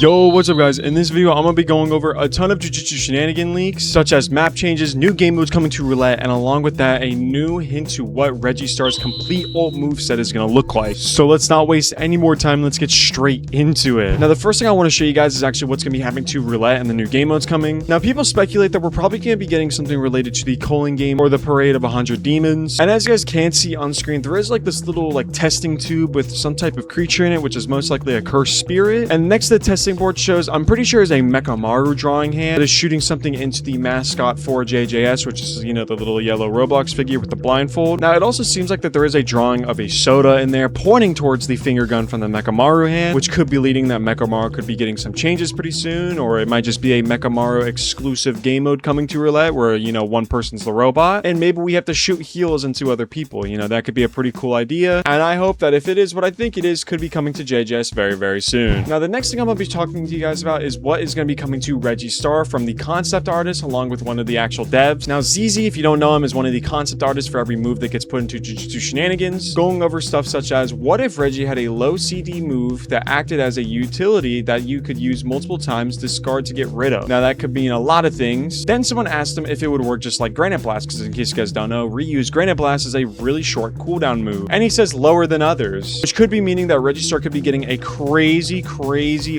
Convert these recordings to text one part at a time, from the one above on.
Yo, what's up guys? In this video, I'm gonna be going over a ton of Jujustu Shenanigans leaks, such as map changes, new game modes coming to roulette, and along with that, a new hint to what Reggie Star's complete ult moveset is gonna look like. So let's not waste any more time, let's get straight into it. Now, the first thing I want to show you guys is actually what's gonna be happening to roulette and the new game modes coming. Now, people speculate that we're probably gonna be getting something related to the Colon game or the Parade of 100 Demons. And as you guys can see on screen, there is like this little like testing tube with some type of creature in it, which is most likely a cursed spirit. And next to the testing board shows, I'm pretty sure, is a Mechamaru drawing hand that is shooting something into the mascot for JJS, which is, you know, the little yellow Roblox figure with the blindfold. Now, it also seems like that there is a drawing of a soda in there pointing towards the finger gun from the Mechamaru hand, which could be leading that Mechamaru could be getting some changes pretty soon, or it might just be a Mechamaru exclusive game mode coming to roulette where, you know, one person's the robot and maybe we have to shoot heals into other people. You know, that could be a pretty cool idea, and I hope that if it is what I think it is, could be coming to JJS very, very soon. Now, the next thing I'm gonna be talking to you guys about is what is going to be coming to Reggie Star from the concept artist along with one of the actual devs. Now, ZZ, if you don't know him, is one of the concept artists for every move that gets put into Jujustu Shenanigans, going over stuff such as what if Reggie had a low CD move that acted as a utility that you could use multiple times, discard to get rid of. Now, that could mean a lot of things. Then someone asked him if it would work just like Granite Blast, because in case you guys don't know, reuse Granite Blast is a really short cooldown move, and he says lower than others, which could be meaning that Reggie Star could be getting a crazy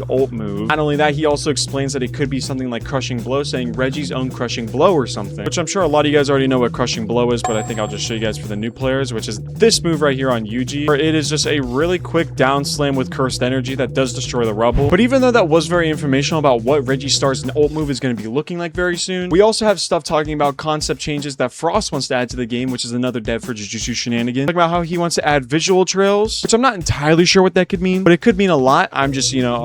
ult move. Not only that, he also explains that it could be something like Crushing Blow, saying Reggie's own Crushing Blow or something, which I'm sure a lot of you guys already know what Crushing Blow is, but I think I'll just show you guys for the new players, which is this move right here on UG, where it is just a really quick down slam with Cursed Energy that does destroy the rubble. But even though that was very informational about what Reggie Star's ult move is going to be looking like very soon, we also have stuff talking about concept changes that Frost wants to add to the game, which is another dev for Jujustu Shenanigans, talking about how he wants to add visual trails, which I'm not entirely sure what that could mean, but it could mean a lot. I'm just, you know,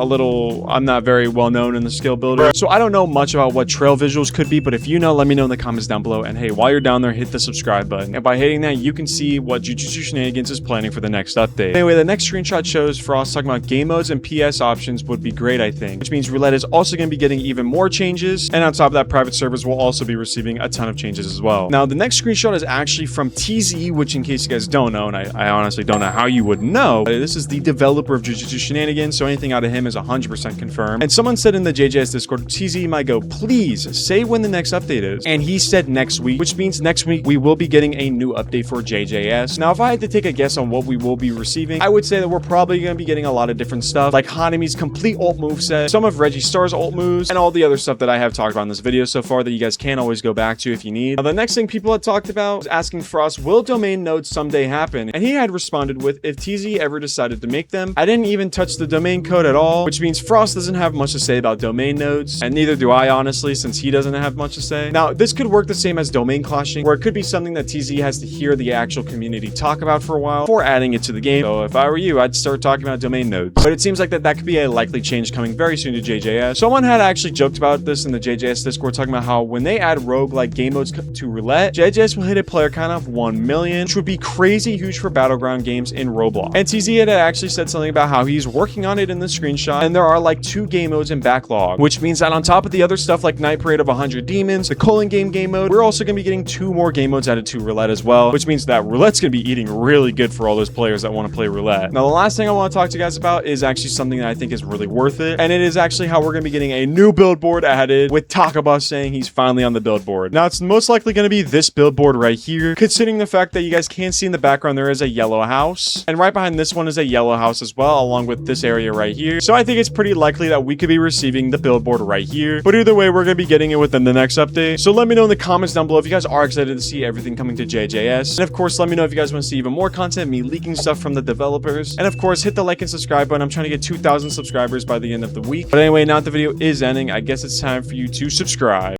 I'm not very well known in the skill builder, so I don't know much about what trail visuals could be, but if you know, let me know in the comments down below. And hey, while you're down there, hit the subscribe button, and by hitting that, you can see what Jujustu Shenanigans is planning for the next update. Anyway, the next screenshot shows Frost talking about game modes and PS options would be great, I think, which means roulette is also going to be getting even more changes, and on top of that, private servers will also be receiving a ton of changes as well. Now, the next screenshot is actually from TZ, which in case you guys don't know, and I honestly don't know how you would know, this is the developer of Jujustu Shenanigans, so anything out of him is 100% confirmed. And someone said in the JJS Discord, TZ might go, please say when the next update is, and he said next week, which means next week we will be getting a new update for JJS. Now, if I had to take a guess on what we will be receiving, I would say that we're probably going to be getting a lot of different stuff, like Hanami's complete ult moveset, some of Reggie Star's ult moves, and all the other stuff that I have talked about in this video so far that you guys can always go back to if you need. Now, the next thing people had talked about was asking Frost, will domain nodes someday happen? And he had responded with, if TZ ever decided to make them. I didn't even touch the domain code at all, which means Frost doesn't have much to say about domain nodes, and neither do I, honestly, since he doesn't have much to say. Now, this could work the same as domain clashing, where it could be something that TZ has to hear the actual community talk about for a while before adding it to the game. So if I were you, I'd start talking about domain nodes. But it seems like that could be a likely change coming very soon to JJS. Someone had actually joked about this in the JJS Discord, talking about how when they add roguelike game modes to roulette, JJS will hit a player count of 1 million, which would be crazy huge for battleground games in Roblox. And TZ had actually said something about how he's working on it in the screenshot, and there are like 2 game modes in backlog, which means that on top of the other stuff like Night Parade of 100 Demons, the Colon game mode, we're also going to be getting 2 more game modes added to roulette as well, which means that roulette's going to be eating really good for all those players that want to play roulette. Now, the last thing I want to talk to you guys about is actually something that I think is really worth it, and it is actually how we're going to be getting a new billboard added with Takaba saying he's finally on the billboard. Now, it's most likely going to be this billboard right here, considering the fact that you guys can see in the background there is a yellow house, and right behind this one is a yellow house as well, along with this area right here. So I think it's pretty likely that we could be receiving the billboard right here, but either way, we're going to be getting it within the next update. So let me know in the comments down below if you guys are excited to see everything coming to JJS, and of course, let me know if you guys want to see even more content, me leaking stuff from the developers, and of course, hit the like and subscribe button. I'm trying to get 2,000 subscribers by the end of the week. But anyway, now that the video is ending, I guess it's time for you to subscribe.